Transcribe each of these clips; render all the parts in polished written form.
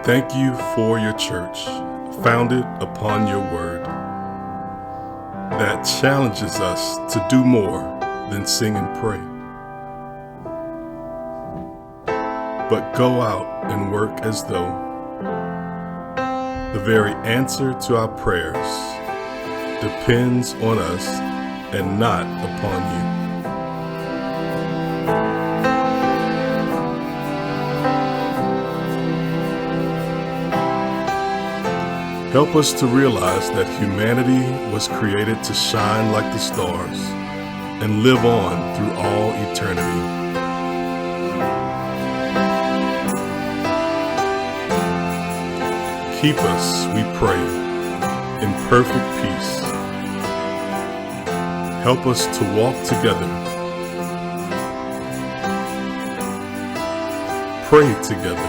thank you for your church, founded upon your word, that challenges us to do more than sing and pray, but go out and work as though the very answer to our prayers depends on us and not upon you. Help us to realize that humanity was created to shine like the stars and live on through all eternity. Keep us, we pray, in perfect peace. Help us to walk together, pray together,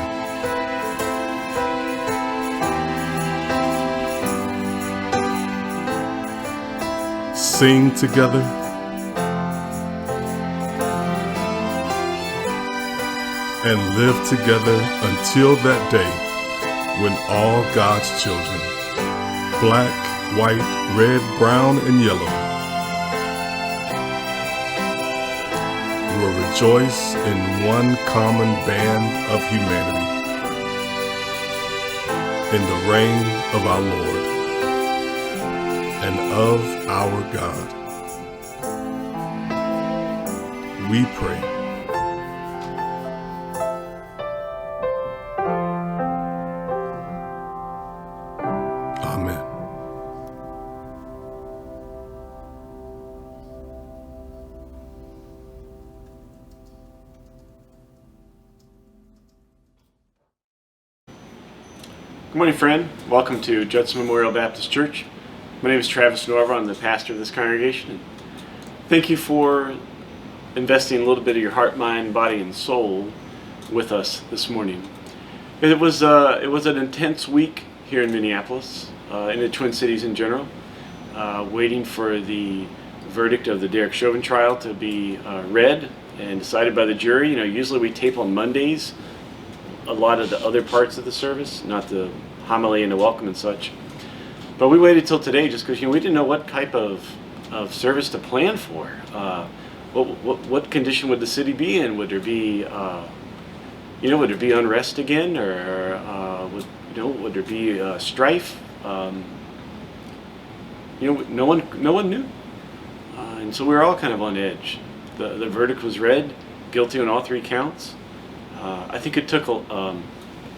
sing together, and live together until that day when all God's children, black, white, red, brown, and yellow, will rejoice in one common band of humanity, in the reign of our Lord and of our God. We pray. Amen. Good morning, friend. Welcome to Judson Memorial Baptist Church. My name is Travis Norva. I'm the pastor of this congregation. Thank you for investing a little bit of your heart, mind, body, and soul with us this morning. It was an intense week here in Minneapolis, in the Twin Cities in general, waiting for the verdict of the Derek Chauvin trial to be read and decided by the jury. You know, usually we tape on Mondays a lot of the other parts of the service, not the homily and the welcome and such. But we waited till today just because we didn't know what type of service to plan for. What condition would the city be in? Would there be would there be unrest again, or would there be strife? No one knew, and so we were all kind of on edge. The verdict was read, guilty on all three counts. I think it took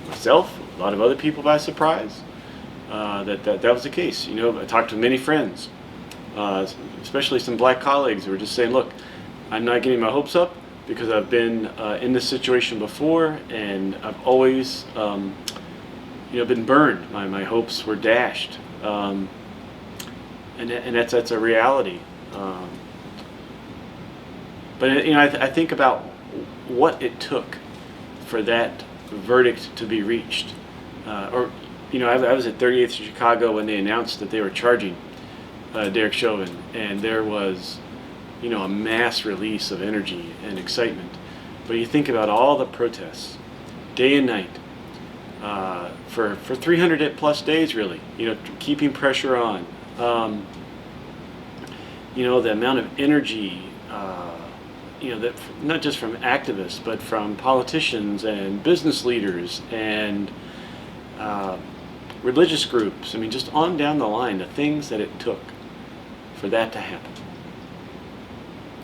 myself, a lot of other people by surprise. That was the case. I talked to many friends, especially some black colleagues who were just saying, look, I'm not getting my hopes up because I've been in this situation before, and I've always been burned. My hopes were dashed, and that's a reality. But I think about what it took for that verdict to be reached, I was at 38th in Chicago when they announced that they were charging Derek Chauvin, and there was, a mass release of energy and excitement. But you think about all the protests, day and night, for 300 plus days, really, keeping pressure on, the amount of energy, that not just from activists, but from politicians and business leaders and religious groups. I mean, just on down the line, the things that it took for that to happen.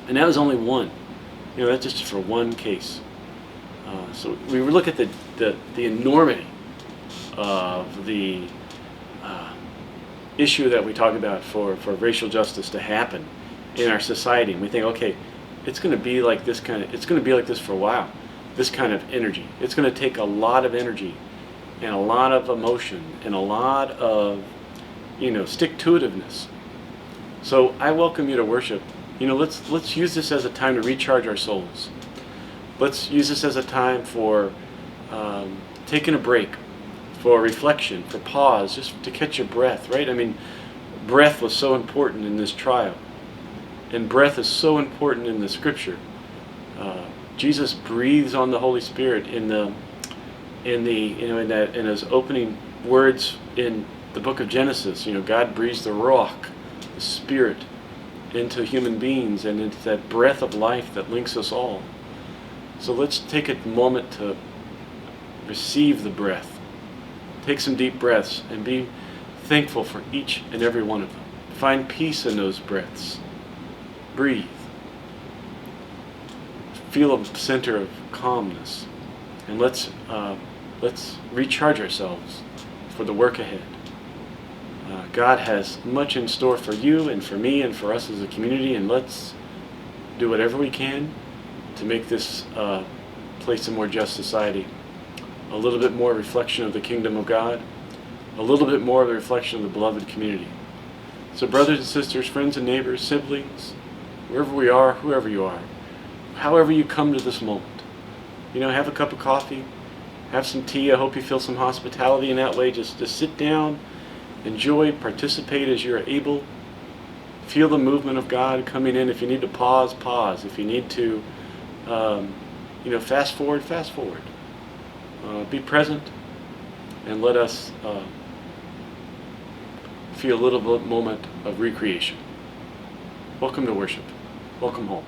And that was only one. That's just for one case. So we look at the enormity of the issue that we talk about for racial justice to happen in our society, and we think, okay, it's going to be like this it's going to be like this for a while. This kind of energy. It's going to take a lot of energy and a lot of emotion and a lot of, stick-to-itiveness. So I welcome you to worship. Let's use this as a time to recharge our souls. Let's use this as a time for taking a break, for reflection, for pause, just to catch your breath, right? I mean, breath was so important in this trial, and breath is so important in the Scripture. Jesus breathes on the Holy Spirit in the in the, in those opening words in the book of Genesis, God breathes the ruach, the spirit, into human beings and into that breath of life that links us all. So let's take a moment to receive the breath. Take some deep breaths and be thankful for each and every one of them. Find peace in those breaths. Breathe. Feel a center of calmness. And let's recharge ourselves for the work ahead. God has much in store for you and for me and for us as a community, and let's do whatever we can to make this place a more just society, a little bit more reflection of the kingdom of God, a little bit more of the reflection of the beloved community. So brothers and sisters, friends and neighbors, siblings, wherever we are, whoever you are, however you come to this moment, have a cup of coffee, have some tea. I hope you feel some hospitality in that way. Just sit down, enjoy, participate as you're able. Feel the movement of God coming in. If you need to pause, pause. If you need to, fast forward, fast forward. Be present, and let us feel a little moment of recreation. Welcome to worship. Welcome home.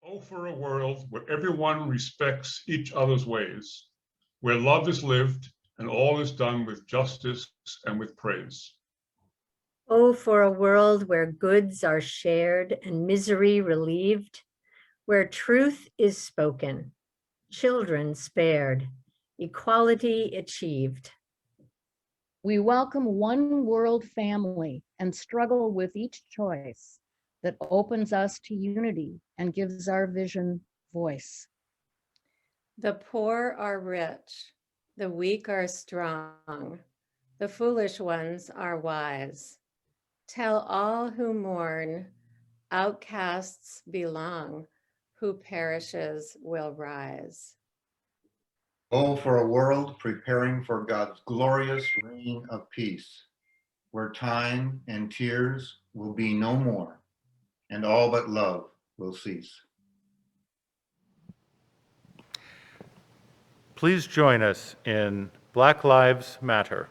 Oh, for a world where everyone respects each other's ways, where love is lived and all is done with justice and with praise. Oh, for a world where goods are shared and misery relieved, where truth is spoken, children spared, equality achieved. We welcome one world family and struggle with each choice that opens us to unity and gives our vision voice. The poor are rich, the weak are strong, the foolish ones are wise. Tell all who mourn, outcasts belong, who perishes will rise. Oh, for a world preparing for God's glorious reign of peace, where time and tears will be no more, and all but love will cease. Please join us in Black Lives Matter.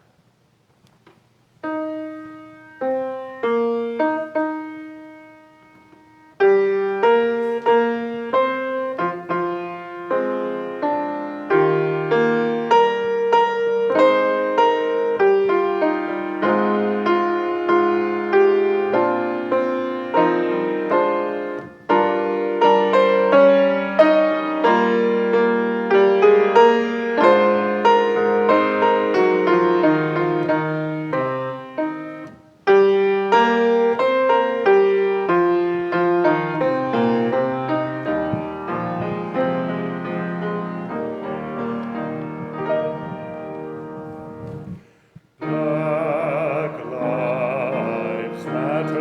Black Lives Matter.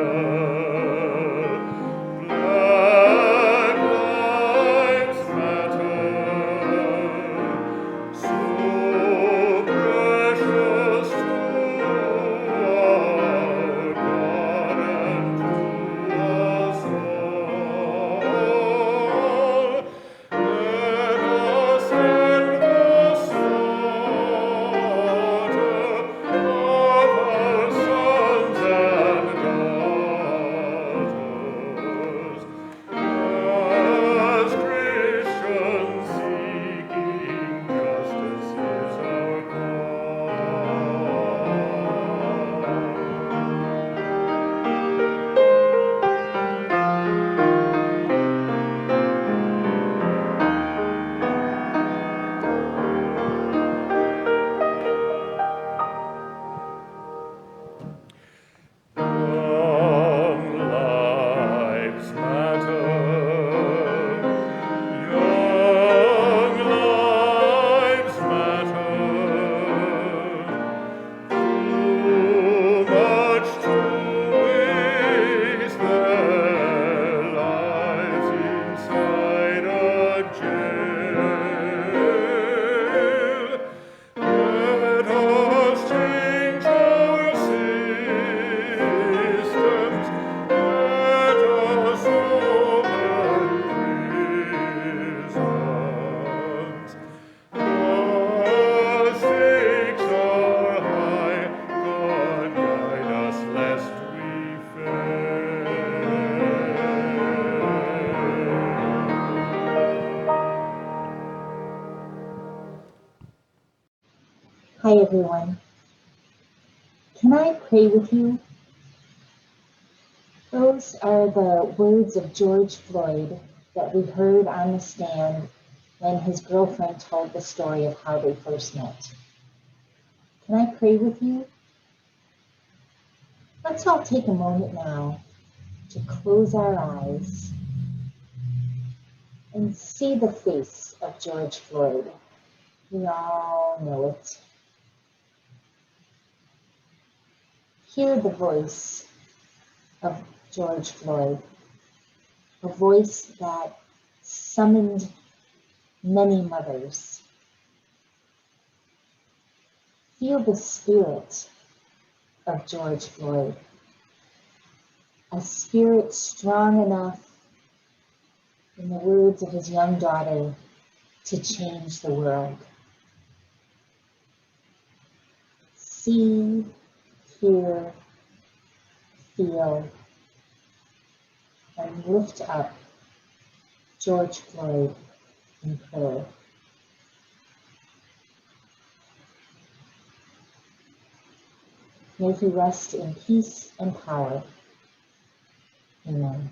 Black Lives Matter. So precious to our God and to us all. Let us end the slaughter of our sons and daughters, as Christians seeking justice is our Young lives matter. Young lives matter. Too much to waste their lives inside a jail. Let us change our systems. Let us open prisons. The stakes are high. God guide us lest we fail. Hi, everyone. Can I pray with you? Those are the words of George Floyd that we heard on the stand when his girlfriend told the story of how they first met. Can I pray with you? Let's all take a moment now to close our eyes and see the face of George Floyd. We all know it. Hear the voice of George Floyd, a voice that summoned many mothers. Feel the spirit of George Floyd, a spirit strong enough, in the words of his young daughter, to change the world. See, hear, feel, and lift up George Floyd in prayer. May he rest in peace and power. Amen.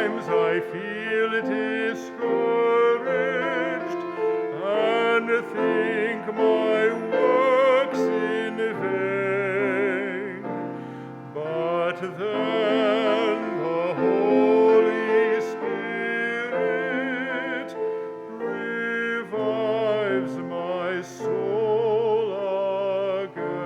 times I feel discouraged and think my work's in vain, but then the Holy Spirit revives my soul again.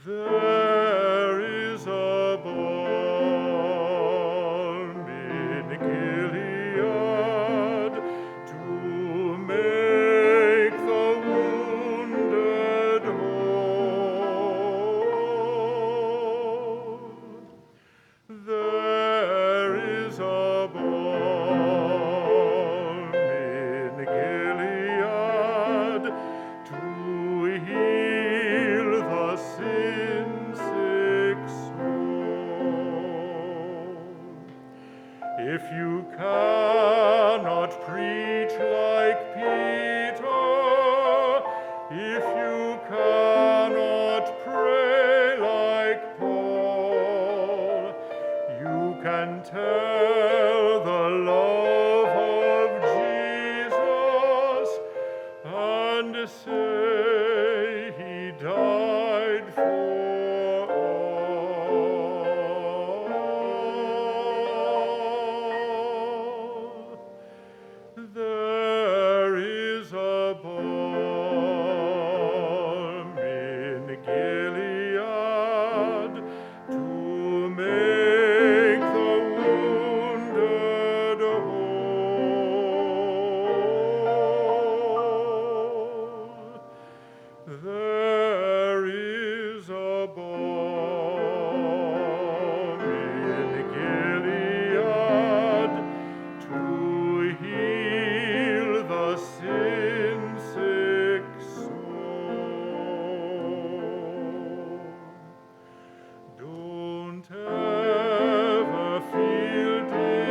There is a balm in Gilead to make the wounded whole. There is a balm in Gilead to heal the sin-sick soul. If you cannot preach like Peter, if you cannot pray like Paul, you can tell the love of Jesus and say he died for all. There is a balm in Gilead to make the wounded whole. There is a balm in Gilead to heal the sin-sick soul. Don't ever feel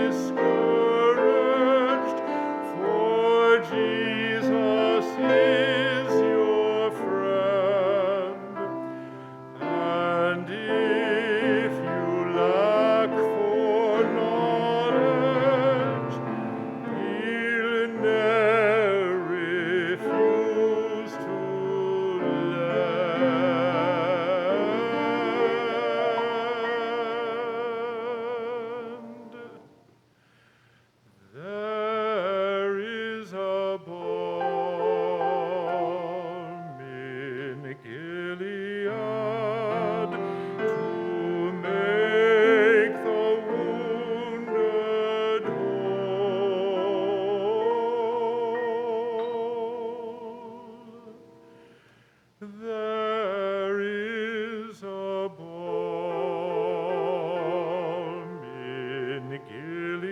discouraged, for Jesus is your friend. And if you lack for knowledge, he'll never refuse to lend. There is a balm in Gilead to make the wounded whole. There is a balm in Gilead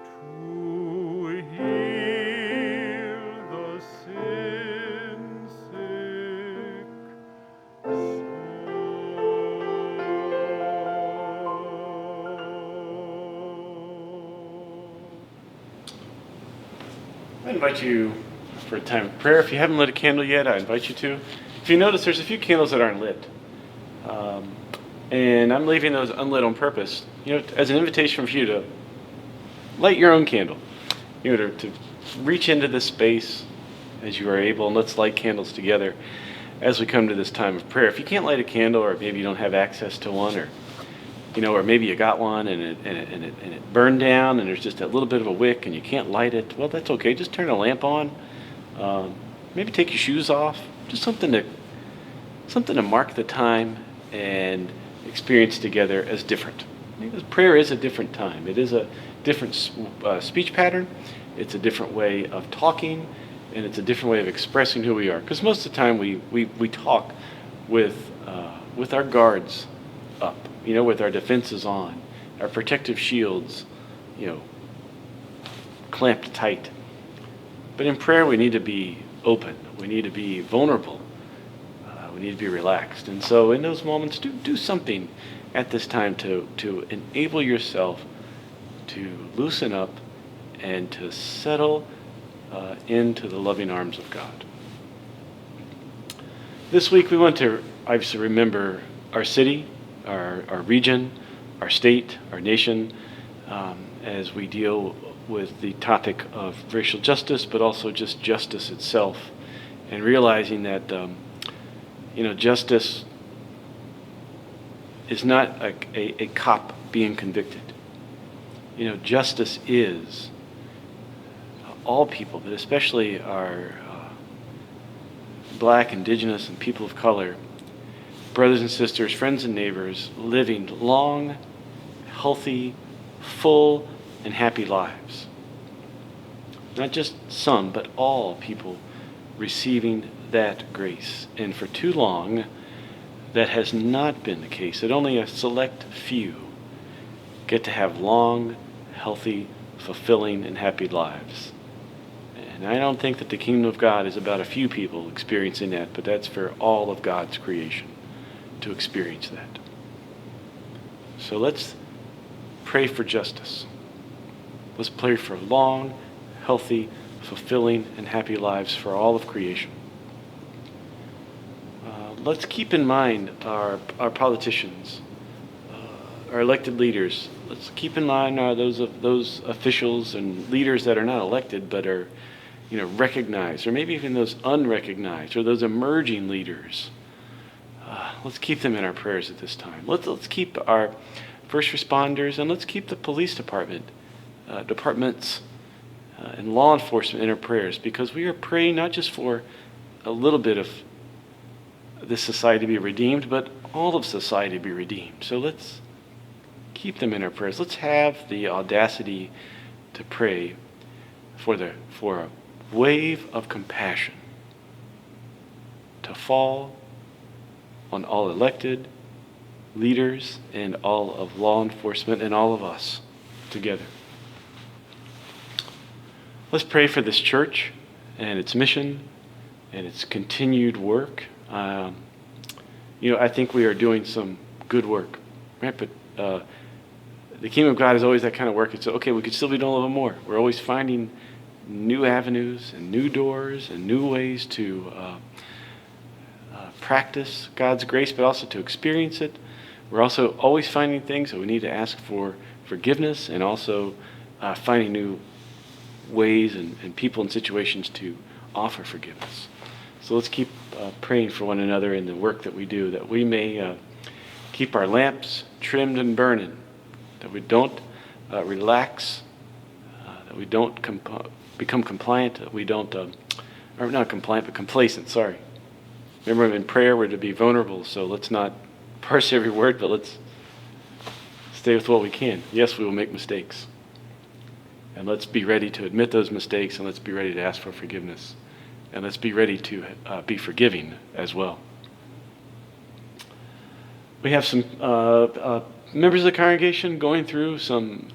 to heal the sin-sick soul. I invite you for a time of prayer. If you haven't lit a candle yet, I invite you to. If you notice, there's a few candles that aren't lit. And I'm leaving those unlit on purpose, as an invitation for you to light your own candle, to reach into this space as you are able, and let's light candles together as we come to this time of prayer. If you can't light a candle, or maybe you don't have access to one, or maybe you got one and it burned down and there's just a little bit of a wick and you can't light it, well, that's okay. Just turn a lamp on. Maybe take your shoes off. Just something to mark the time and experience together as different. Because prayer is a different time. It is a different speech pattern. It's a different way of talking, and it's a different way of expressing who we are. Because most of the time we talk with our guards up, with our defenses on, our protective shields, clamped tight. But in prayer, we need to be open. We need to be vulnerable. We need to be relaxed. And so in those moments, do something at this time to enable yourself to loosen up and to settle into the loving arms of God. This week we want to obviously remember our city, our region, our state, our nation, as we deal with the topic of racial justice, but also just justice itself, and realizing that justice is not a cop being convicted. Justice is all people, but especially our Black, Indigenous, and people of color, brothers and sisters, friends and neighbors, living long, healthy, full, and happy lives. Not just some, but all people receiving that grace. And for too long, that has not been the case. That only a select few get to have long, healthy, fulfilling, and happy lives. And I don't think that the kingdom of God is about a few people experiencing that, but that's for all of God's creation to experience that. So let's pray for justice. Let's pray for long, healthy, fulfilling, and happy lives for all of creation. Let's keep in mind our politicians, our elected leaders. Let's keep in mind those officials and leaders that are not elected but are recognized, or maybe even those unrecognized, or those emerging leaders. Let's keep them in our prayers at this time. Let's keep our first responders, and let's keep the police departments and law enforcement in our prayers, because we are praying not just for a little bit of this society to be redeemed, but all of society to be redeemed. So let's keep them in our prayers. Let's have the audacity to pray for a wave of compassion to fall on all elected leaders and all of law enforcement and all of us together. Let's pray for this church and its mission and its continued work. I think we are doing some good work, right? But the kingdom of God is always that kind of work. It's okay, we could still be doing a little more. We're always finding new avenues and new doors and new ways to practice God's grace, but also to experience it. We're also always finding things that we need to ask for forgiveness, and also finding new ways and people and situations to offer forgiveness. So let's keep praying for one another in the work that we do, that we may keep our lamps trimmed and burning, that we don't relax, that we don't become compliant, that we don't, or not compliant, but complacent, sorry. Remember, in prayer we're to be vulnerable, so let's not parse every word, but let's stay with what we can. Yes, we will make mistakes. And let's be ready to admit those mistakes, and let's be ready to ask for forgiveness. And let's be ready to be forgiving as well. We have some members of the congregation going through some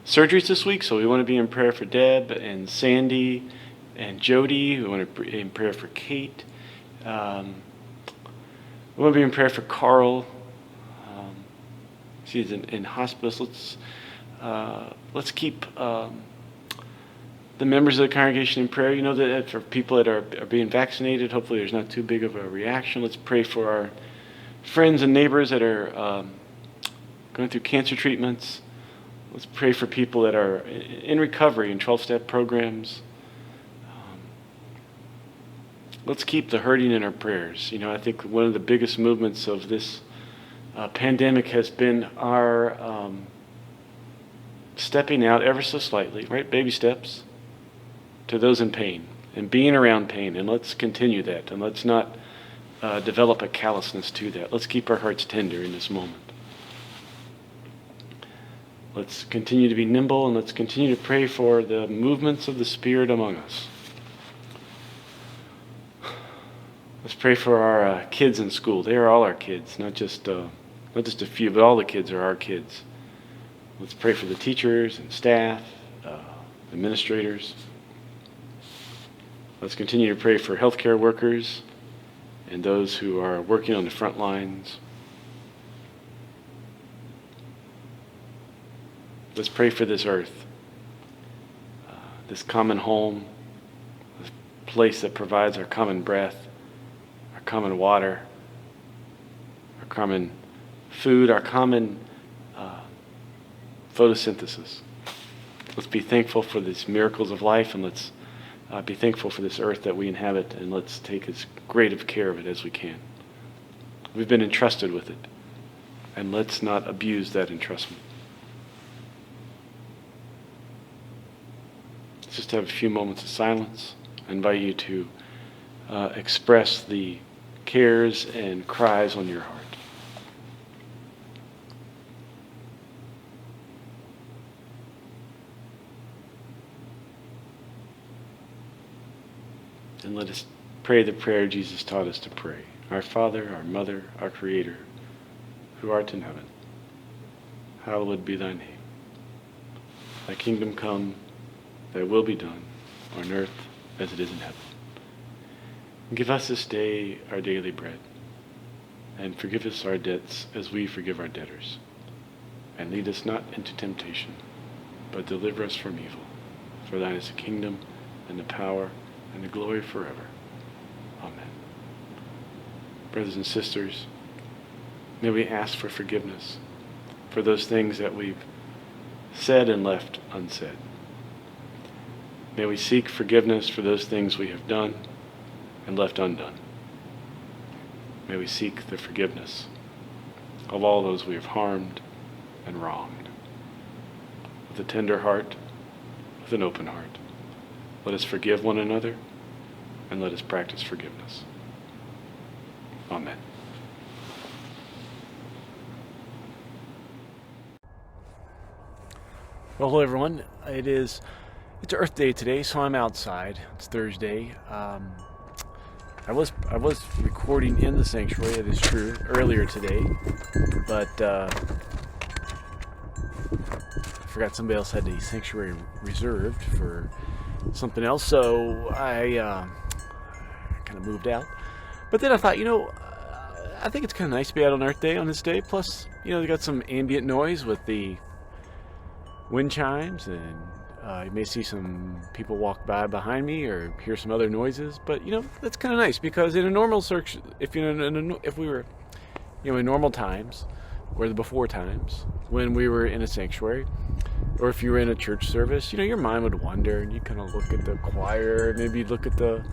surgeries this week, so we want to be in prayer for Deb and Sandy and Jody. We want to be in prayer for Kate. We want to be in prayer for Carl. She's in hospice. Let's keep the members of the congregation in prayer. That for people that are being vaccinated, hopefully there's not too big of a reaction. Let's pray for our friends and neighbors that are going through cancer treatments. Let's pray for people that are in recovery in 12-step programs. Let's keep the hurting in our prayers. I think one of the biggest movements of this pandemic has been our stepping out ever so slightly, right? Baby steps to those in pain and being around pain. And let's continue that. And let's not develop a callousness to that. Let's keep our hearts tender in this moment. Let's continue to be nimble, and let's continue to pray for the movements of the Spirit among us. Let's pray for our kids in school. They are all our kids, not just a few, but all the kids are our kids. Let's pray for the teachers and staff, administrators. Let's continue to pray for healthcare workers and those who are working on the front lines. Let's pray for this earth, this common home, this place that provides our common breath, our common water, our common food, our common photosynthesis. Let's be thankful for these miracles of life, and let's be thankful for this earth that we inhabit, and let's take as great of care of it as we can. We've been entrusted with it, and let's not abuse that entrustment. Let's just have a few moments of silence. I invite you to express the cares and cries on your heart. And let us pray the prayer Jesus taught us to pray. Our Father, our Mother, our Creator, who art in heaven, hallowed be thy name. Thy kingdom come, thy will be done, on earth as it is in heaven. And give us this day our daily bread, and forgive us our debts as we forgive our debtors. And lead us not into temptation, but deliver us from evil. For thine is the kingdom, and the power, and the glory forever. Amen. Brothers and sisters, may we ask for forgiveness for those things that we've said and left unsaid. May we seek forgiveness for those things we have done and left undone. May we seek the forgiveness of all those we have harmed and wronged. With a tender heart, with an open heart, let us forgive one another, and let us practice forgiveness. Amen. Well, hello everyone. It's Earth Day today, so I'm outside. It's Thursday. I was recording in the sanctuary, it is true, earlier today, but I forgot somebody else had the sanctuary reserved for something else, so I kind of moved out. But then I thought, I think it's kind of nice to be out on Earth Day on this day. Plus, they got some ambient noise with the wind chimes, and you may see some people walk by behind me or hear some other noises. But that's kind of nice, because in a normal search, if we were, in normal times, or the before times when we were in a sanctuary, or if you were in a church service, your mind would wander, and you kind of look at the choir, maybe you'd look at the,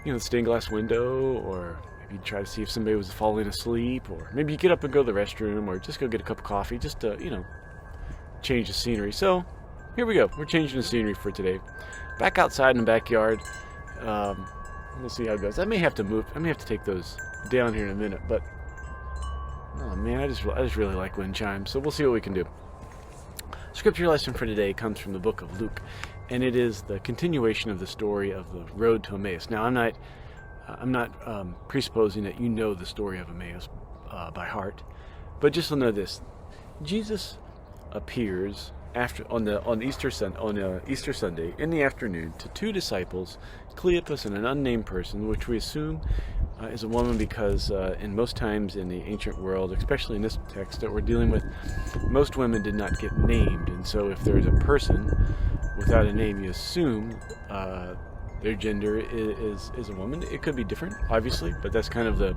the stained glass window, or maybe you'd try to see if somebody was falling asleep, or maybe you get up and go to the restroom, or just go get a cup of coffee, just to, change the scenery. So here we go. We're changing the scenery for today. Back outside in the backyard. We'll see how it goes. I may have to move. I may have to take those down here in a minute, but oh man, I just really like wind chimes. So we'll see what we can do. Scripture lesson for today comes from the book of Luke, and it is the continuation of the story of the road to Emmaus. Now, I'm not presupposing that you know the story of Emmaus by heart, but just to know this: Jesus appears on Easter Sunday in the afternoon to two disciples, Cleopas and an unnamed person, which we assume is a woman, because in most times in the ancient world, especially in this text that we're dealing with, most women did not get named, and so if there's a person without a name, you assume their gender is a woman. It could be different, obviously, but that's kind of the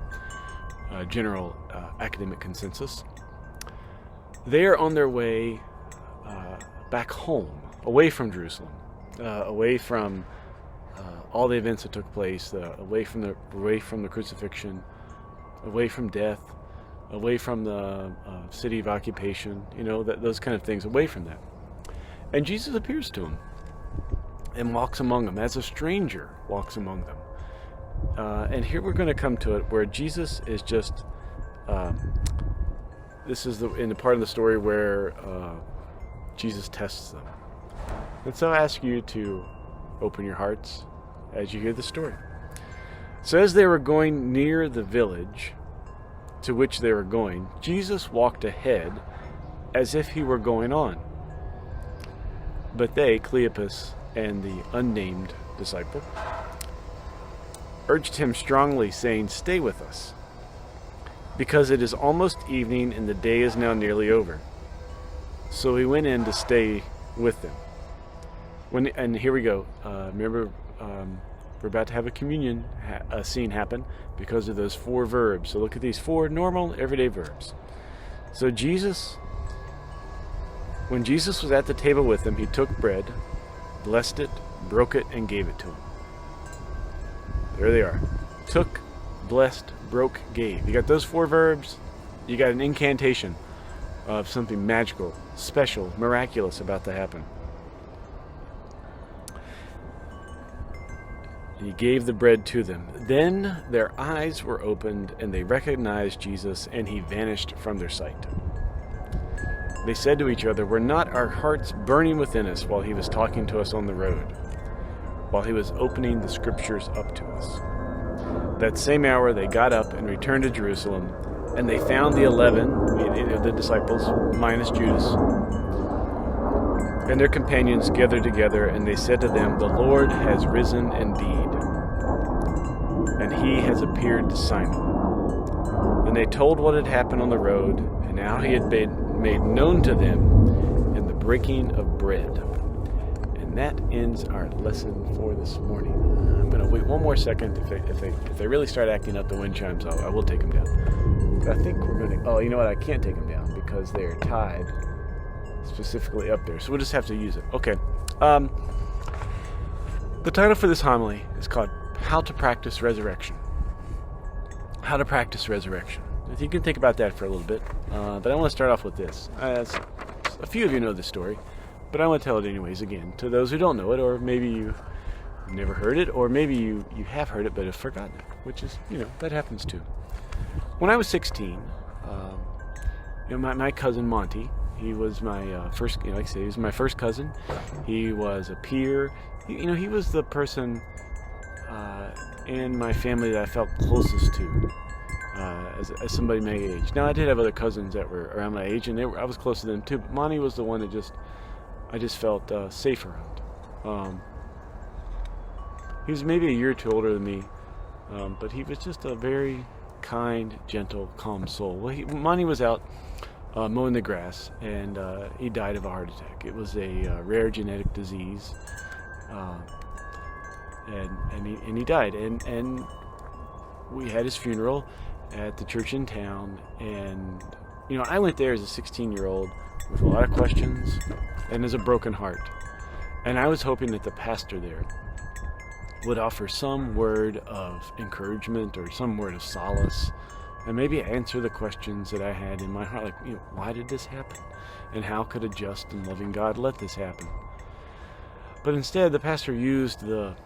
general academic consensus. They are on their way back home, away from Jerusalem, away from all the events that took place, away from the crucifixion, away from death, away from the city of occupation, those kind of things, away from that. And Jesus appears to them and walks among them as a stranger walks among them. And here we're going to come to it where Jesus is just this is in the part of the story where Jesus tests them. And so I ask you to open your hearts as you hear the story. So as they were going near the village to which they were going, Jesus walked ahead as if he were going on. But they, Cleopas and the unnamed disciple, urged him strongly, saying, "Stay with us, because it is almost evening and the day is now nearly over." So he went in to stay with them. And here we go. Remember, We're about to have a communion scene happen because of those 4 verbs. So look at these 4 normal, everyday verbs. So when Jesus was at the table with them, he took bread, blessed it, broke it, and gave it to them. There they are. Took, blessed, broke, gave. You got those 4 verbs. You got an incantation of something magical, special, miraculous about to happen. He gave the bread to them. Then their eyes were opened, and they recognized Jesus, and he vanished from their sight. They said to each other, "Were not our hearts burning within us while he was talking to us on the road, while he was opening the scriptures up to us?" That same hour they got up and returned to Jerusalem, and they found the 11, the disciples, minus Judas, and their companions gathered together, and they said to them, "The Lord has risen indeed, and he has appeared to Simon." Then they told what had happened on the road, and how he had been made known to them in the breaking of bread. And that ends our lesson for this morning. I'm going to wait one more second. If they really start acting up the wind chimes, I will take them down. But I think we're going to... Oh, you know what? I can't take them down because they are tied specifically up there. So we'll just have to use it. Okay. The title for this homily is called How to Practice Resurrection. How to practice resurrection. If you can think about that for a little bit. But I want to start off with this. A few of you know this story, but I want to tell it anyways again. To those who don't know it, or maybe you've never heard it, or maybe you have heard it but have forgotten it, which is, that happens too. When I was 16, my cousin Monty, he was my first, like I say, he was my first cousin. He was a peer. He was the person in my family that I felt closest to as somebody my age. Now, I did have other cousins that were around my age, and I was close to them too, but Monty was the one that I just felt safe around. He was maybe a year or two older than me, but he was just a very kind, gentle, calm soul. Well, Monty was out mowing the grass, and he died of a heart attack. It was a rare genetic disease, and he died. And we had his funeral at the church in town, and I went there as a 16-year-old with a lot of questions and as a broken heart. And I was hoping that the pastor there would offer some word of encouragement or some word of solace, and maybe answer the questions that I had in my heart, like, why did this happen? And how could a just and loving God let this happen? But instead, the pastor used my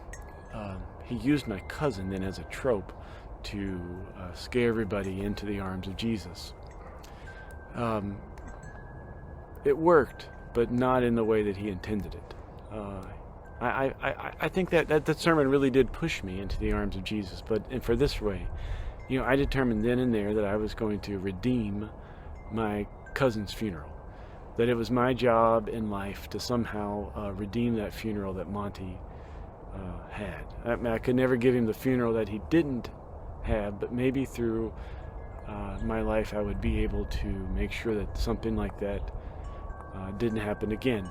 cousin then as a trope to scare everybody into the arms of Jesus. It worked, but not in the way that he intended it. I think that sermon really did push me into the arms of Jesus, but for this way, I determined then and there that I was going to redeem my cousin's funeral, that it was my job in life to somehow redeem that funeral that Monty had. I could never give him the funeral that he didn't have, but maybe through my life I would be able to make sure that something like that didn't happen again.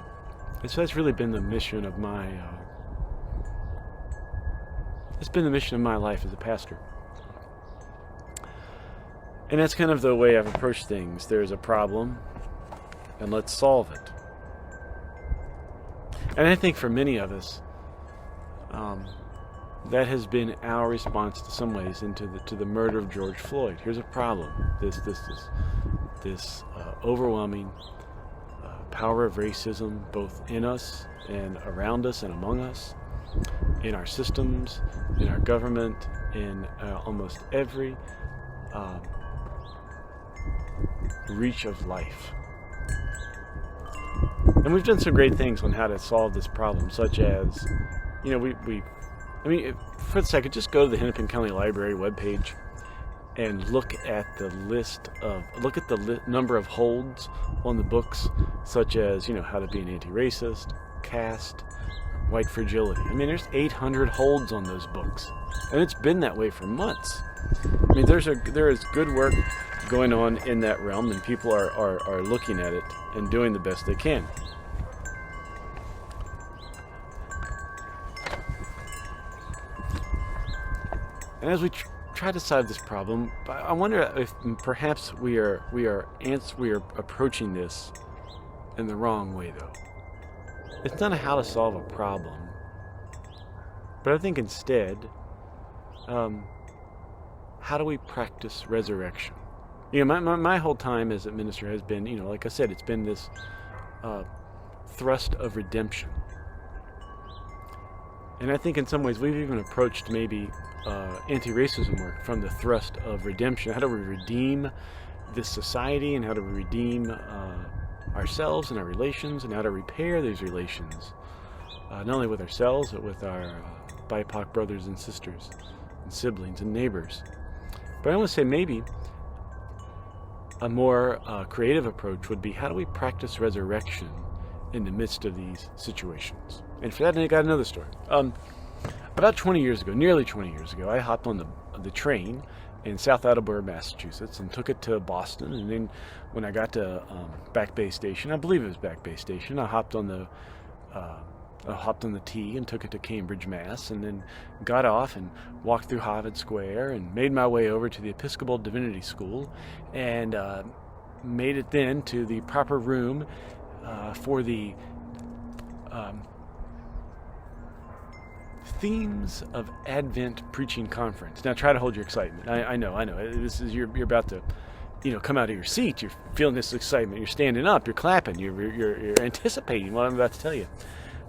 And so that's really been the mission of my life as a pastor. And that's kind of the way I've approached things. There's a problem, and let's solve it. And I think for many of us, that has been our response to some ways to the murder of George Floyd. Here's a problem. This overwhelming power of racism, both in us and around us and among us, in our systems, in our government, in almost every reach of life. And we've done some great things on how to solve this problem, such as, for a second, just go to the Hennepin County Library webpage and look at the number of holds on the books, such as, How to Be an Anti-Racist, Caste, White Fragility. There's 800 holds on those books, and it's been that way for months. There is good work going on in that realm, and people are looking at it and doing the best they can. And as we try to solve this problem, I wonder if perhaps we are approaching this in the wrong way, though. It's not how to solve a problem, but I think instead, how do we practice resurrection? You know, my whole time as a minister has been, you know, like I said, it's been this thrust of redemption. And I think in some ways we've even approached maybe anti-racism work from the thrust of redemption. How do we redeem this society, and how do we redeem ourselves and our relations, and how to repair these relations, not only with ourselves, but with our BIPOC brothers and sisters and siblings and neighbors. But I want to say maybe a more creative approach would be, how do we practice resurrection in the midst of these situations? And for that, I got another story. About 20 years ago, nearly 20 years ago, I hopped on the train in South Attleboro, Massachusetts, and took it to Boston. And then when I got to Back Bay Station, I believe it was Back Bay Station, I hopped on the T and took it to Cambridge, Mass, and then got off and walked through Harvard Square and made my way over to the Episcopal Divinity School, and made it then to the proper room for the Themes of Advent Preaching Conference. Now try to hold your excitement. I know. This is you're about to, you know, come out of your seat. You're feeling this excitement. You're standing up. You're clapping. You're anticipating what I'm about to tell you.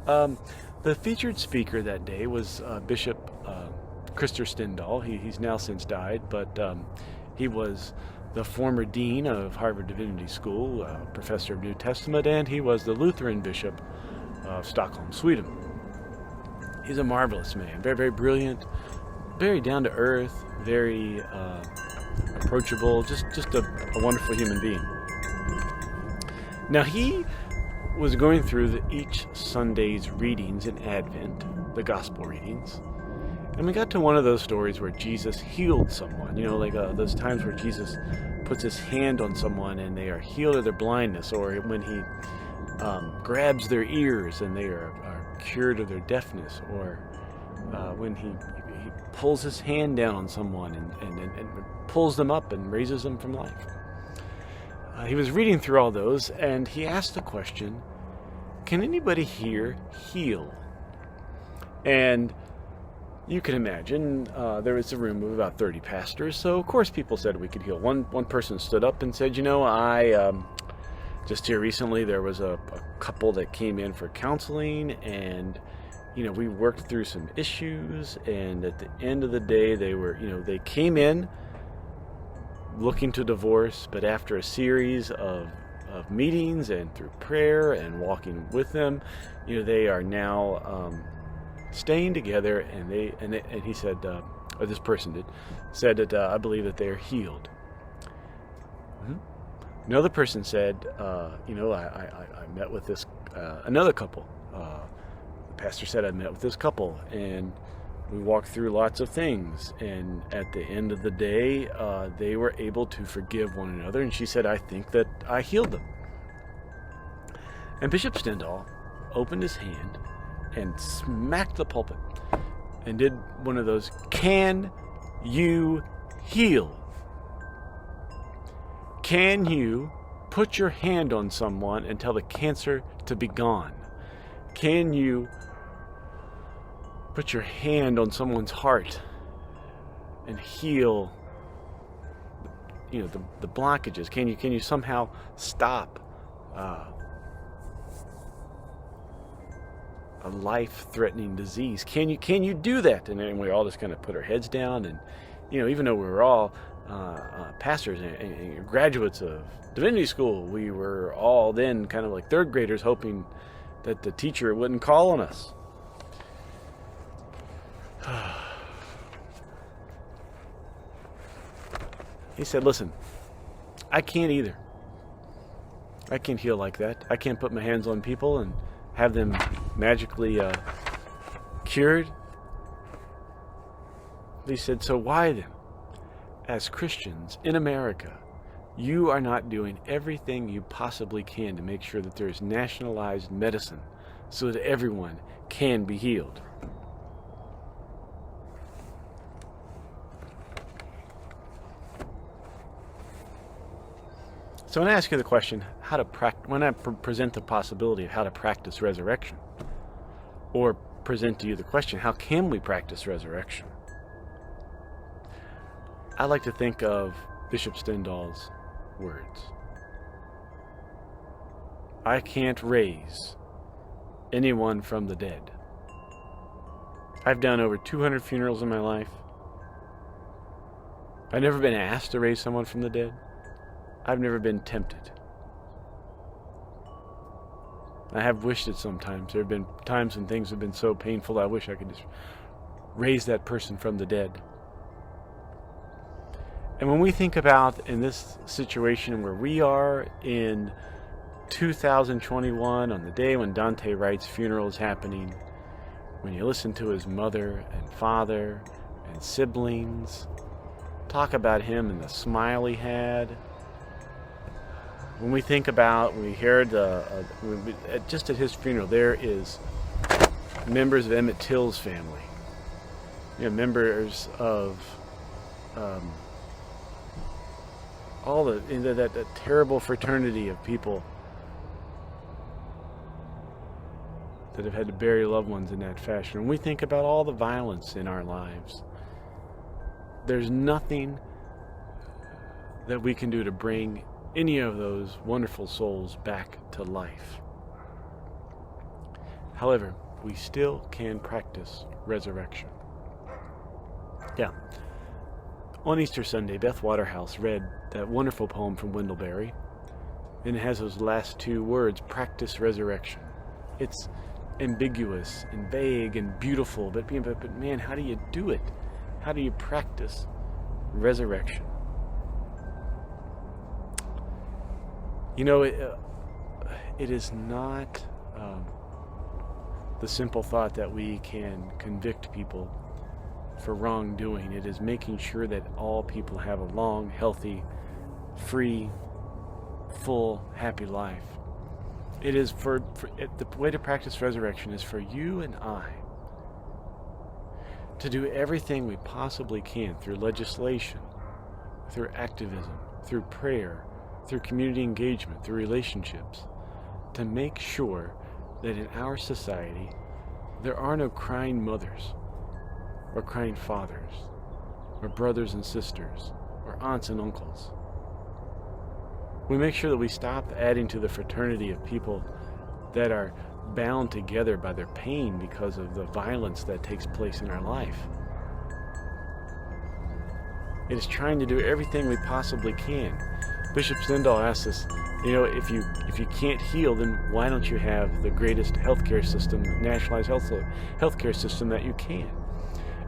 The featured speaker that day was Bishop Krister Stendahl. He's now since died, but he was the former dean of Harvard Divinity School, professor of New Testament, and he was the Lutheran bishop of Stockholm, Sweden. He's a marvelous man, very, very brilliant, very down to earth, very approachable, just a wonderful human being. Now he was going through each Sunday's readings in Advent, the gospel readings, and we got to one of those stories where Jesus healed someone, you know, like those times where Jesus puts his hand on someone and they are healed of their blindness, or when he grabs their ears and they are cured of their deafness, or when he pulls his hand down on someone and pulls them up and raises them from life. He was reading through all those, and he asked the question, can anybody here heal? And you can imagine there was a room of about 30 pastors, so of course people said we could heal. One person stood up and said, you know, I just here recently there was a couple that came in for counseling, and you know, we worked through some issues, and at the end of the day they came in looking to divorce, but after a series of meetings and through prayer and walking with them, you know, they are now staying together, and he said, or this person said that I believe that they are healed. Mm-hmm. Another person said, you know, I met with this another couple. The pastor said I met with this couple, and we walked through lots of things, and at the end of the day, they were able to forgive one another, and she said, I think that I healed them. And Bishop Stendahl opened his hand and smacked the pulpit and did one of those, can you heal? Can you put your hand on someone and tell the cancer to be gone? Can you put your hand on someone's heart and heal, you know, the blockages? Can you somehow stop a life-threatening disease? Can you do that? And then we all just kind of put our heads down, and you know, even though we were all pastors and graduates of divinity school, we were all then kind of like third graders, hoping that the teacher wouldn't call on us. He said, listen, I can't either. I can't heal like that. I can't put my hands on people and have them magically cured. He said, so why then, as Christians in America, you are not doing everything you possibly can to make sure that there is nationalized medicine so that everyone can be healed? So when I ask you the question, when I present the possibility of how to practice resurrection, or present to you the question, how can we practice resurrection? I like to think of Bishop Stendhal's words. I can't raise anyone from the dead. I've done over 200 funerals in my life. I've never been asked to raise someone from the dead. I've never been tempted. I have wished it sometimes. There have been times when things have been so painful I wish I could just raise that person from the dead. And when we think about in this situation where we are in 2021, on the day when Dante Wright's funeral is happening, when you listen to his mother and father and siblings talk about him and the smile he had, when we think about, we heard just at his funeral, there is members of Emmett Till's family, members of all that terrible fraternity of people that have had to bury loved ones in that fashion. When we think about all the violence in our lives, there's nothing that we can do to bring any of those wonderful souls back to life. However, we still can practice resurrection. Yeah. On Easter Sunday, Beth Waterhouse read that wonderful poem from Wendell-Berry, and it has those last two words, practice resurrection. It's ambiguous and vague and beautiful, but man, how do you do it? How do you practice resurrection? It is not the simple thought that we can convict people for wrongdoing. It is making sure that all people have a long, healthy, free, full, happy life. It is the way to practice resurrection is for you and I to do everything we possibly can through legislation, through activism, through prayer, through community engagement, through relationships, to make sure that in our society there are no crying mothers or crying fathers or brothers and sisters or aunts and uncles. We make sure that we stop adding to the fraternity of people that are bound together by their pain because of the violence that takes place in our life. It is trying to do everything we possibly can. Bishop Stendhal asks us, if you can't heal, then why don't you have the greatest healthcare system, nationalized healthcare system that you can?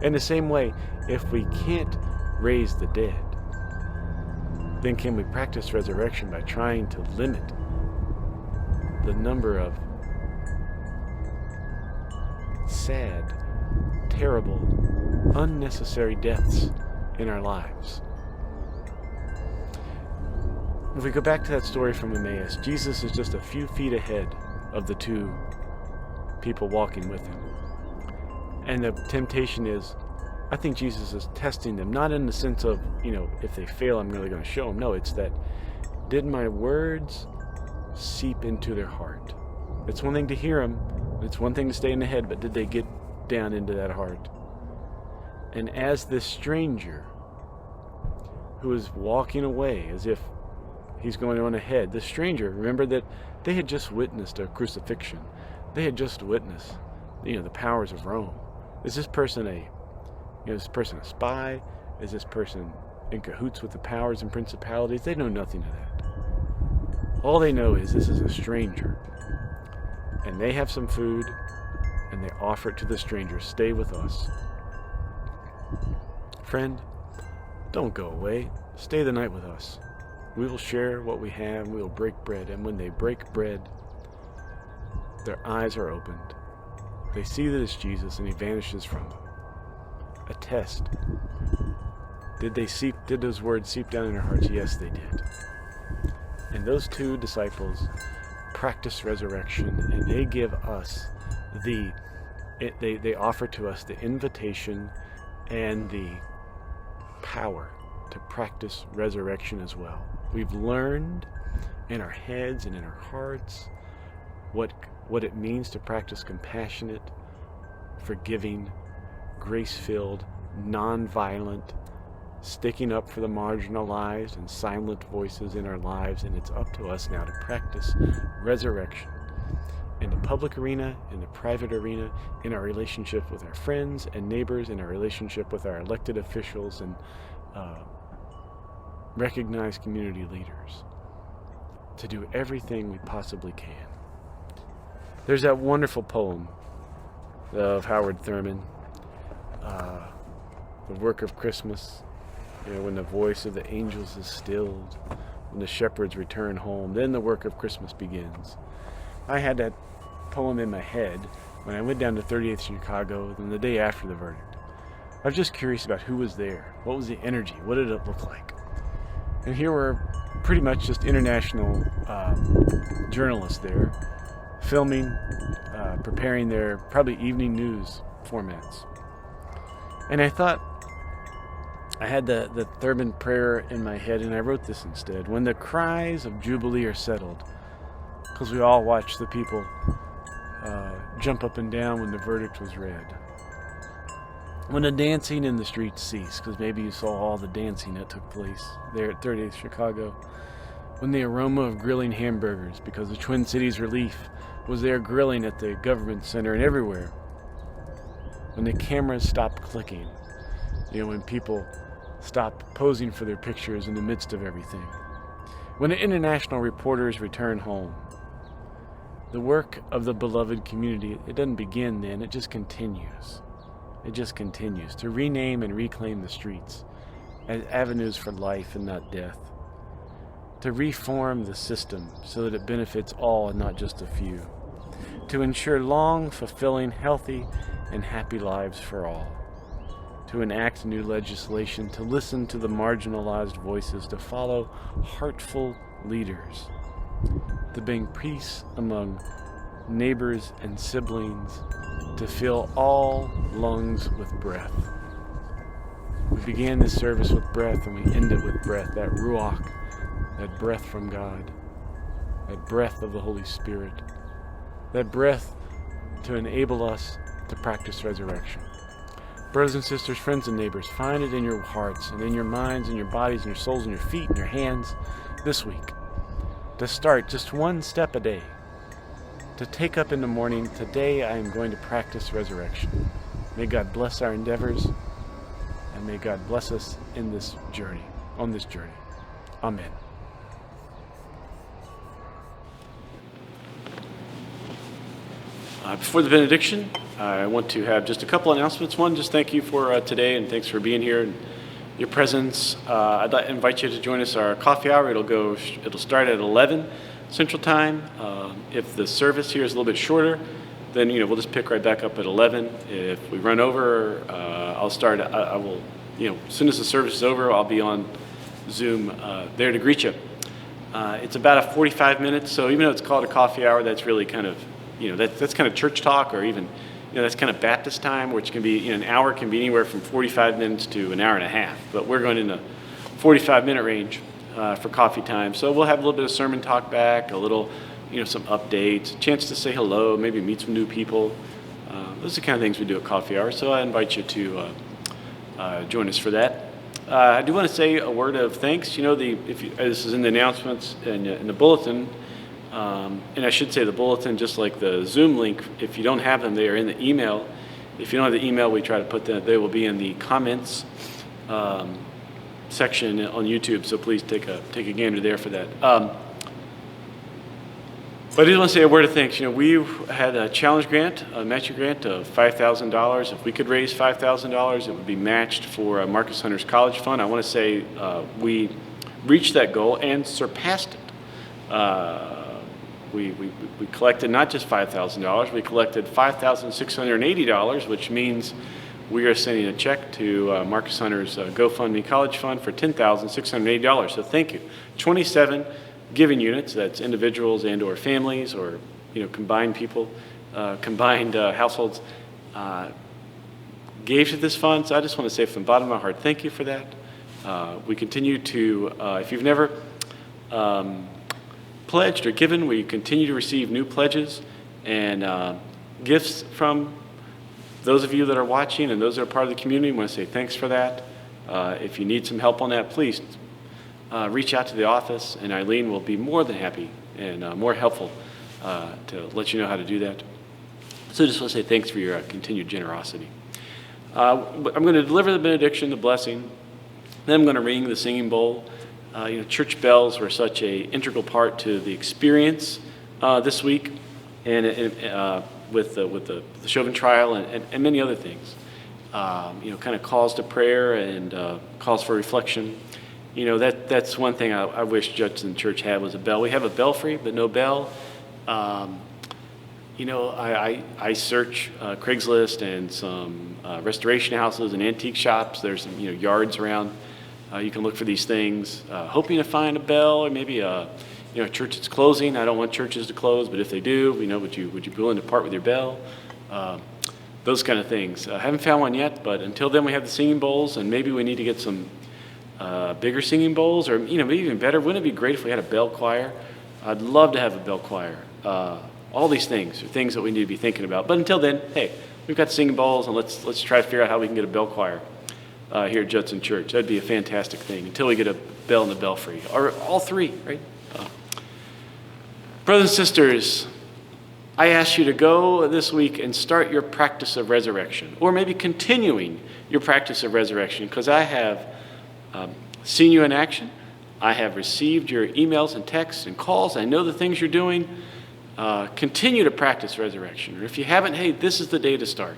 In the same way, if we can't raise the dead, then can we practice resurrection by trying to limit the number of sad, terrible, unnecessary deaths in our lives? If we go back to that story from Emmaus, Jesus is just a few feet ahead of the two people walking with him. And the temptation is, I think Jesus is testing them, not in the sense of, if they fail, I'm really going to show them. No, it's that, did my words seep into their heart? It's one thing to hear them, it's one thing to stay in the head, but did they get down into that heart? And as this stranger who is walking away as if he's going on ahead, this stranger, remember that they had just witnessed a crucifixion. They had just witnessed, the powers of Rome. Is this person a spy? Is this person in cahoots with the powers and principalities? They know nothing of that. All they know is this is a stranger. And they have some food, and they offer it to the stranger. Stay with us. Friend, don't go away. Stay the night with us. We will share what we have, we will break bread. And when they break bread, their eyes are opened. They see that it's Jesus, and he vanishes from them. A test. Did those words seep down in their hearts? Yes, they did. And those two disciples practice resurrection, and they give us they offer to us the invitation and the power to practice resurrection as well. We've learned in our heads and in our hearts what it means to practice compassionate, forgiving, grace-filled, non-violent, sticking up for the marginalized and silent voices in our lives. And it's up to us now to practice resurrection in the public arena, in the private arena, in our relationship with our friends and neighbors, in our relationship with our elected officials and recognized community leaders, to do everything we possibly can. There's that wonderful poem of Howard Thurman, The Work of Christmas, when the voice of the angels is stilled, when the shepherds return home, then the work of Christmas begins. I had that poem in my head when I went down to 38th Chicago and the day after the verdict. I was just curious about who was there. What was the energy? What did it look like? And here were pretty much just international journalists there, filming, preparing their probably evening news formats. And I thought, I had the Thurman prayer in my head, and I wrote this instead. When the cries of jubilee are settled, because we all watched the people jump up and down when the verdict was read. When the dancing in the streets ceased, because maybe you saw all the dancing that took place there at 38th Chicago. When the aroma of grilling hamburgers, because the Twin Cities Relief was there grilling at the government center and everywhere. When the cameras stopped clicking, when people stopped posing for their pictures in the midst of everything. When the international reporters return home. The work of the beloved community, it doesn't begin then, it just continues. It just continues to rename and reclaim the streets as avenues for life and not death. To reform the system so that it benefits all and not just a few. To ensure long, fulfilling, healthy, and happy lives for all. To enact new legislation, to listen to the marginalized voices, to follow heartful leaders, to bring peace among neighbors and siblings, to fill all lungs with breath. We began this service with breath and we end it with breath, that ruach, that breath from God, that breath of the Holy Spirit, that breath to enable us to practice resurrection. Brothers and sisters, friends and neighbors, find it in your hearts and in your minds and your bodies and your souls and your feet and your hands this week to start just one step a day, to take up in the morning, today I am going to practice resurrection. May God bless our endeavors and may God bless us in this journey, on this journey. Amen. Before the benediction, I want to have just a couple announcements. One, just thank you for today and thanks for being here and your presence. I'd like to invite you to join us our coffee hour. It'll start at 11 Central Time. If the service here is a little bit shorter, then we'll just pick right back up at 11. If we run over, I'll start. I will, as soon as the service is over, I'll be on Zoom there to greet you. It's about a 45 minutes, so even though it's called a coffee hour, that's really kind of that's kind of church talk, or even that's kind of Baptist time, which can be an hour can be anywhere from 45 minutes to an hour and a half. But we're going in the 45-minute range for coffee time. So we'll have a little bit of sermon talk back, a little, some updates, a chance to say hello, maybe meet some new people. Those are the kind of things we do at coffee hour. So I invite you to join us for that. I do want to say a word of thanks. This is in the announcements in the bulletin. And I should say the bulletin, just like the Zoom link, if you don't have them, they are in the email. If you don't have the email, we try to put them, they will be in the comments section on YouTube, so please take a gander there for that. But I did want to say a word of thanks. We had a challenge grant, a matching grant of $5,000. If we could raise $5,000, it would be matched for Marcus Hunter's College Fund. I want to say we reached that goal and surpassed it. We collected not just $5,000, we collected $5,680, which means we are sending a check to Marcus Hunter's GoFundMe College Fund for $10,680. So thank you. 27 giving units, that's individuals and or families or combined people, combined households, gave to this fund. So I just want to say from the bottom of my heart, thank you for that. We continue to, if you've never pledged or given, we continue to receive new pledges and gifts from those of you that are watching and those that are part of the community. I want to say thanks for that. If you need some help on that, please reach out to the office, and Eileen will be more than happy and more helpful to let you know how to do that. So just want to say thanks for your continued generosity. I'm going to deliver the benediction, the blessing. Then I'm going to ring the singing bowl. Church bells were such an integral part to the experience this week, and with the Chauvin trial and many other things. Kind of calls to prayer and calls for reflection. That's one thing I wish Judson Church had, was a bell. We have a belfry, but no bell. I search Craigslist and some restoration houses and antique shops. There's some yards around. You can look for these things, hoping to find a bell, or maybe a church that's closing. I don't want churches to close, but if they do, would you be willing to part with your bell? Those kind of things. I haven't found one yet, but until then we have the singing bowls, and maybe we need to get some bigger singing bowls, or maybe even better, wouldn't it be great if we had a bell choir? I'd love to have a bell choir. All these things are things that we need to be thinking about. But until then, hey, we've got singing bowls, and let's try to figure out how we can get a bell choir here at Judson Church. That'd be a fantastic thing until we get a bell in the belfry, or all three, right? Brothers and sisters, I ask you to go this week and start your practice of resurrection, or maybe continuing your practice of resurrection, because I have seen you in action. I have received your emails and texts and calls. I know the things you're doing. Continue to practice resurrection. Or if you haven't, hey, this is the day to start.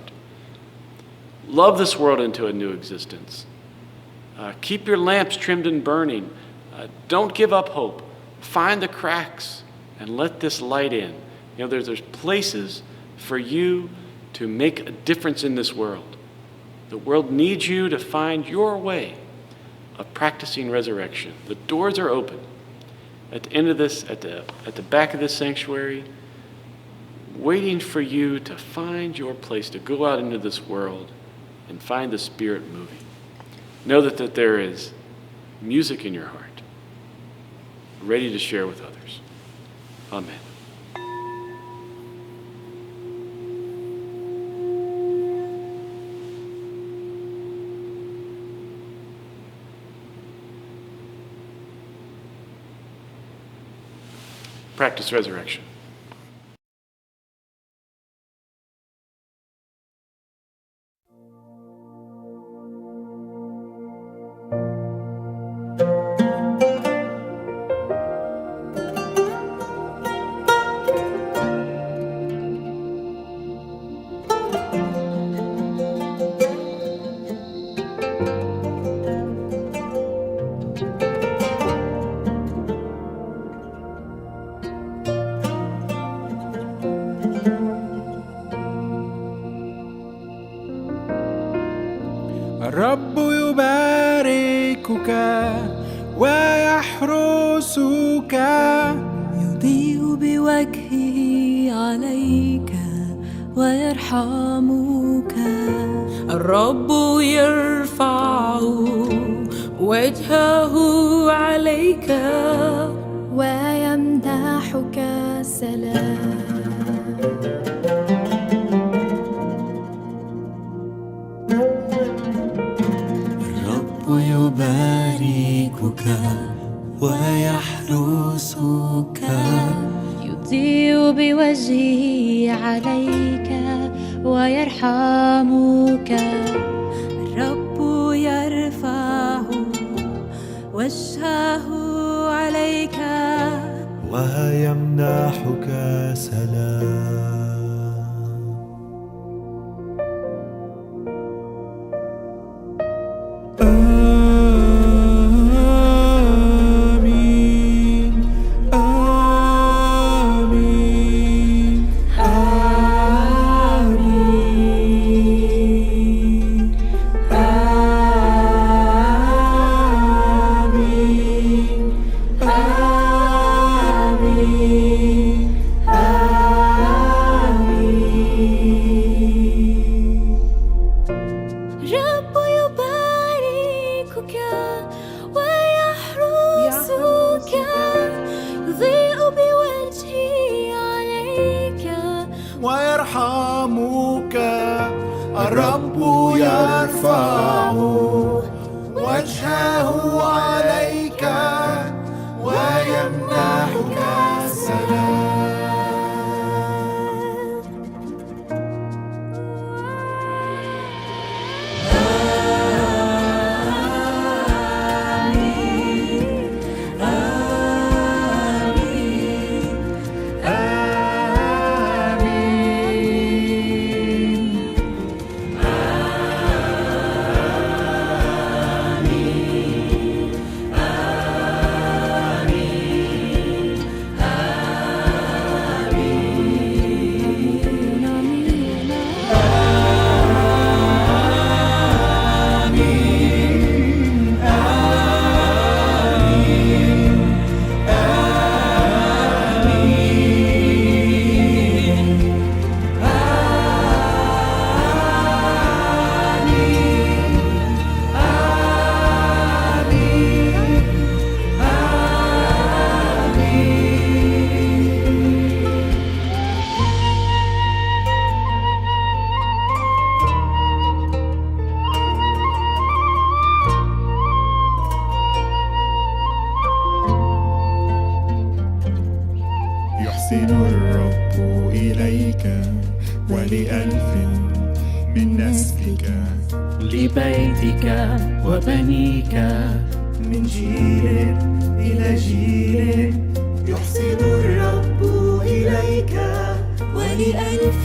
Love this world into a new existence. Keep your lamps trimmed and burning. Don't give up hope. Find the cracks and let this light in. There's places for you to make a difference in this world. The world needs you to find your way of practicing resurrection. The doors are open. At the end of this, at the back of this sanctuary, waiting for you to find your place, to go out into this world and find the Spirit moving. Know that there is music in your heart, ready to share with others. Amen. Practice resurrection. الرب يباركك ويحرسك، يضيء بوجهه عليك ويرحمك. الرب يرفع وجهه عليك ويمنحك سلام. يباركك ويحرسك، يضيء بوجهه عليك ويرحمك. الرب يرفع وجهه عليك ويمنحك سلام. آمين. يرفع وجهه عليك ويمنحك سلام. يحسن الرب إليك ولألف من نسلك لبيتك وبنيك من جيل إلى جيل. يحسن الرب إليك ولألف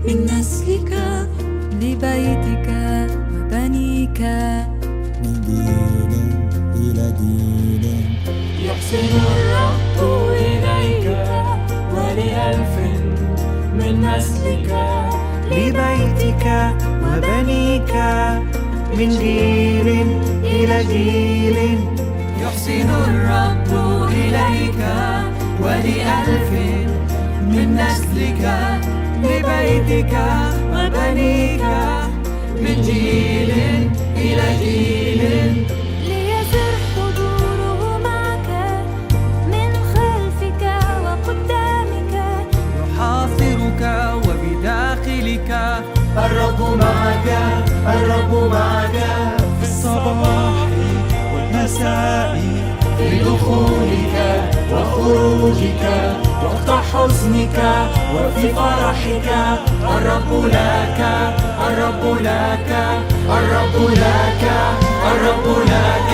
من نسلك لبيتك وبنيك من جيل إلى جيل. يحسن الرب إليك ولألف من نسلك لبيتك وبنيك من جيل إلى جيل. يحسن الرب إليك ولألف من نسلك لبيتك وبنيك من جيل إلى جيل. ليزر حضوره معك من خلفك وقدامك يحاصرك وبداخلك. الرب معك الرب معك في الصباح والمساء في دخولك وخروجك وقت حزنك وفي فرحك. الرب لك الرب لك الرب لك الرب لك